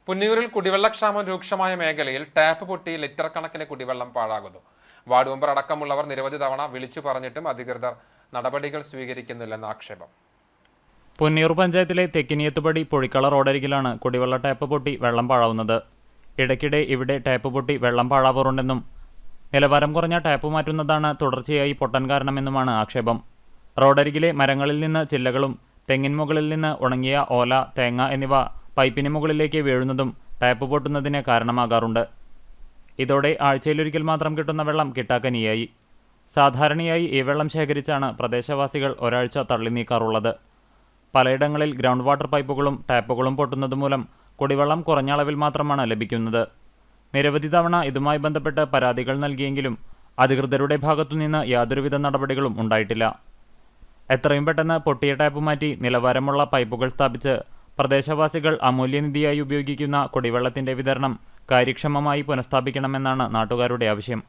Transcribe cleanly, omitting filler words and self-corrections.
പുന്നിയൂരിൽ കുടിവെള്ളക്ഷാമം രൂക്ഷമായ മേഖലയിൽ ടാപ്പ് പൊട്ടി ലിറ്റർ കണക്കിന് കുടിവെള്ളം പാഴാകുന്നു. വാർഡ് മെമ്പർ അടക്കമുള്ളവർ നിരവധി തവണ വിളിച്ചു പറഞ്ഞിട്ടും അധികൃതർ നടപടികൾ സ്വീകരിക്കുന്നില്ലെന്ന ആക്ഷേപം. പുന്നിയൂർ പഞ്ചായത്തിലെ തെക്കിനിയത്തുപടി പൊഴിക്കള റോഡരികിലാണ് കുടിവെള്ള ടാപ്പ് പൊട്ടി വെള്ളം പാഴാവുന്നത്. ഇടയ്ക്കിടെ ഇവിടെ ടാപ്പ് പൊട്ടി വെള്ളം പാഴാവാറുണ്ടെന്നും നിലവാരം കുറഞ്ഞ ടാപ്പ് മാറ്റുന്നതാണ് തുടർച്ചയായി പൊട്ടാൻ കാരണമെന്നുമാണ് ആക്ഷേപം. റോഡരികിലെ മരങ്ങളിൽ നിന്ന് ചില്ലകളും തെങ്ങിൻ മുകളിൽ നിന്ന് ഉണങ്ങിയ ഓല, തേങ്ങ എന്നിവ പൈപ്പിന് മുകളിലേക്ക് വീഴുന്നതും ടാപ്പ് പൊട്ടുന്നതിന് കാരണമാകാറുണ്ട്. ഇതോടെ ആഴ്ചയിലൊരിക്കൽ മാത്രം കിട്ടുന്ന വെള്ളം കിട്ടാക്കനിയായി. സാധാരണയായി ഈ വെള്ളം ശേഖരിച്ചാണ് പ്രദേശവാസികൾ ഒരാഴ്ച തള്ളി നീക്കാറുള്ളത്. പലയിടങ്ങളിൽ ഗ്രൗണ്ട് വാട്ടർ പൈപ്പുകളും ടാപ്പുകളും പൊട്ടുന്നതുമൂലം കുടിവെള്ളം കുറഞ്ഞ അളവിൽ മാത്രമാണ് ലഭിക്കുന്നത്. നിരവധി തവണ ഇതുമായി ബന്ധപ്പെട്ട് പരാതികൾ നൽകിയെങ്കിലും അധികൃതരുടെ ഭാഗത്തുനിന്ന് യാതൊരുവിധ നടപടികളും ഉണ്ടായിട്ടില്ല. എത്രയും പെട്ടെന്ന് പൊട്ടിയ ടാപ്പ് മാറ്റി നിലവാരമുള്ള പൈപ്പുകൾ സ്ഥാപിച്ച് പ്രദേശവാസികൾ അമൂല്യനിധിയായി ഉപയോഗിക്കുന്ന കുടിവെള്ളത്തിന്റെ വിതരണം കാര്യക്ഷമമായി പുനഃസ്ഥാപിക്കണമെന്നാണ് നാട്ടുകാരുടെ ആവശ്യം.